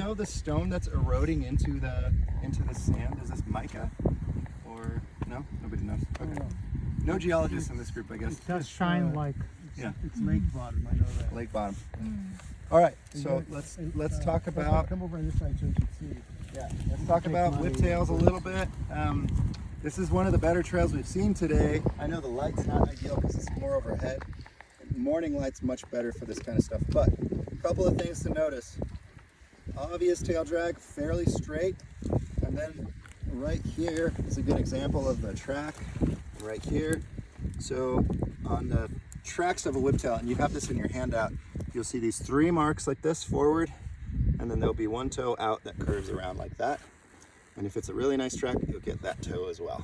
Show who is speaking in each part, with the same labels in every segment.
Speaker 1: You know the stone that's eroding into the sand? Is this mica? Or no? Nobody knows. Okay. No geologists in this group, I guess.
Speaker 2: It does shine like.
Speaker 1: Yeah.
Speaker 2: It's lake bottom. I know that.
Speaker 1: Lake bottom. All right. So let's talk about.
Speaker 2: Come over on this side so you can see.
Speaker 1: Yeah. Let's talk about whiptails a little bit. This is one of the better trails we've seen today. I know the light's not ideal because it's more overhead. Morning light's much better for this kind of stuff. But a couple of things to notice. Obvious tail drag, fairly straight, and then right here is a good example of the track right here. So on the tracks of a whiptail, and you have this in your handout, you'll see these 3 marks like this forward, and then there'll be 1 toe out that curves around like that. And if it's a really nice track, you'll get that toe as well.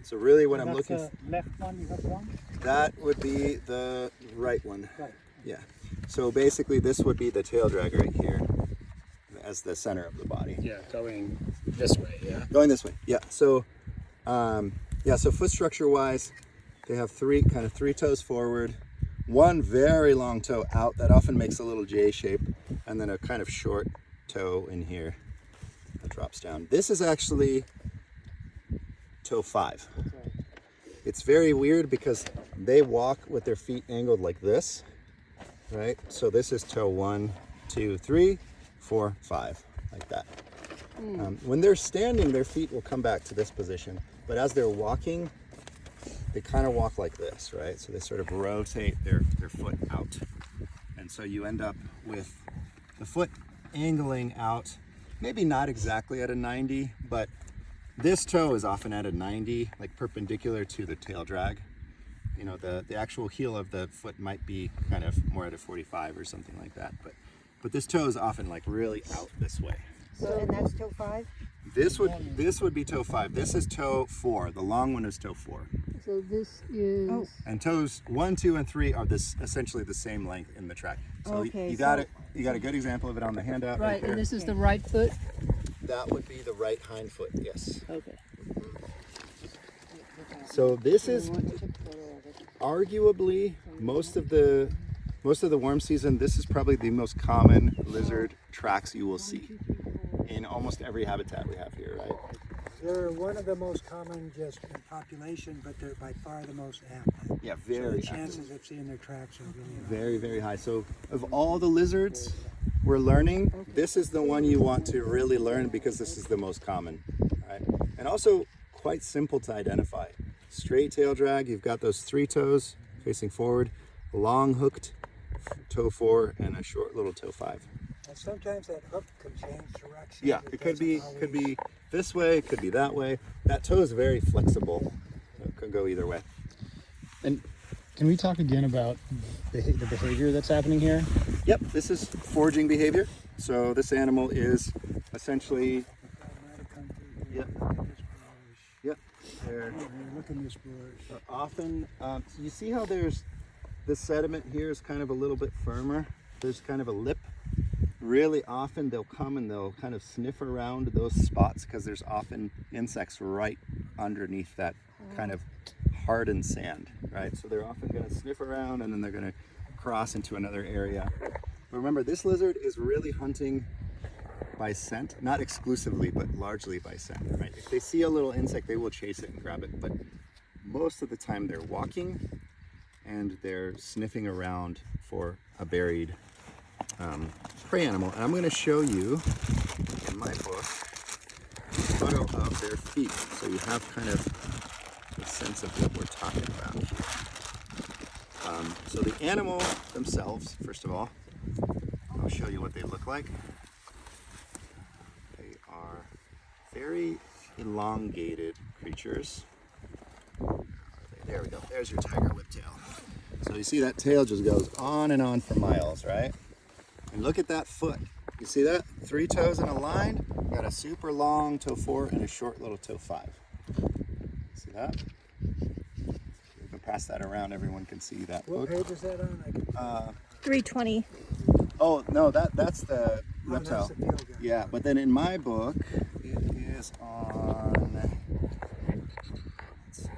Speaker 1: So really what I'm looking for,
Speaker 2: left one you have wrong?
Speaker 1: that would be the right one.
Speaker 2: Right.
Speaker 1: Yeah. So basically this would be the tail drag right here as the center of the body.
Speaker 3: Yeah, going this way, yeah.
Speaker 1: Going this way, yeah. So, so foot structure wise, they have 3 toes forward, 1 very long toe out that often makes a little J shape, and then a kind of short toe in here that drops down. This is actually toe 5. It's very weird because they walk with their feet angled like this, right? So this is toe 1, 2, 3, 4, 5, like that. When they're standing, their feet will come back to this position, but as they're walking, they kind of walk like this, right? So they sort of rotate their foot out. And so you end up with the foot angling out, maybe not exactly at a 90, but this toe is often at a 90, like perpendicular to the tail drag. You know, the actual heel of the foot might be kind of more at a 45 or something like that, but this toe is often like really out this way.
Speaker 4: So, and that's toe 5?
Speaker 1: This would be toe 5. This is toe 4. The long one is toe 4.
Speaker 5: So this is.
Speaker 1: And toes 1, 2, and 3 are essentially the same length in the track. So
Speaker 4: Okay,
Speaker 1: you got it. You got a good example of it on the handout.
Speaker 5: Right,
Speaker 1: there.
Speaker 5: and this is the right foot?
Speaker 1: That would be the right hind foot. Yes.
Speaker 5: Okay.
Speaker 1: So this is arguably most of the warm season. This is probably the most common lizard tracks you will see in almost every habitat we have here, right?
Speaker 2: They're one of the most common just in population, but they're by far the most active.
Speaker 1: Yeah,
Speaker 2: So
Speaker 1: very
Speaker 2: the
Speaker 1: active.
Speaker 2: chances of seeing their tracks are really high.
Speaker 1: Very, very high. So of all the lizards we're learning, this is the one you want to really learn because this is the most common, right? And also quite simple to identify. Straight tail drag, you've got those 3 toes facing forward, a long hooked toe 4, and a short little toe 5.
Speaker 2: And sometimes that hook can change direction.
Speaker 1: Yeah, it could be this way, it could be that way. That toe is very flexible. It could go either way.
Speaker 3: And can we talk again about the behavior that's happening here?
Speaker 1: Yep, this is foraging behavior. So this animal is essentially, yep, they're
Speaker 2: Look in this bush.
Speaker 1: often, so you see how there's, the sediment here is kind of a little bit firmer. There's kind of a lip. Really often they'll come and they'll kind of sniff around those spots because there's often insects right underneath that kind of hardened sand, right? So they're often going to sniff around and then they're going to cross into another area. But remember, this lizard is really hunting by scent, not exclusively, but largely by scent, right? If they see a little insect, they will chase it and grab it. But most of the time they're walking and they're sniffing around for a buried prey animal. And I'm going to show you in my book a photo of their feet, so you have kind of a sense of what we're talking about here. So the animal themselves, first of all, I'll show you what they look like. They are very elongated creatures. There we go. There's your tiger whiptail. So you see that tail just goes on and on for miles, right? And look at that foot. You see that? 3 toes in a line. Got a super long toe 4 and a short little toe 5. See that? You can pass that around. Everyone can see that.
Speaker 2: What page is that on?
Speaker 4: 320.
Speaker 1: Oh no, that's the reptile.
Speaker 2: That's the field guide.
Speaker 1: Yeah, but then in my book, it is on. Let's see.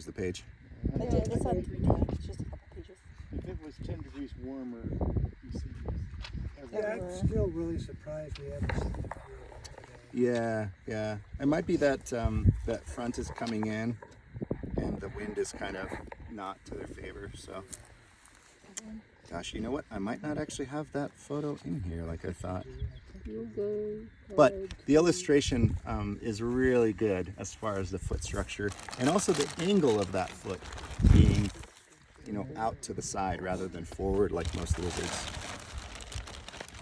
Speaker 1: lose the page.
Speaker 6: It's on 3 times. It's just a couple pages.
Speaker 3: If it was 10 degrees warmer, you see
Speaker 2: Yeah, I'm still really surprised we haven't seen the real one today.
Speaker 1: Yeah. It might be that that front is coming in, and the wind is kind of not to their favor. So, gosh, you know what? I might not actually have that photo in here like I thought.
Speaker 5: You'll go.
Speaker 1: But the illustration is really good as far as the foot structure, and also the angle of that foot being, out to the side rather than forward like most lizards.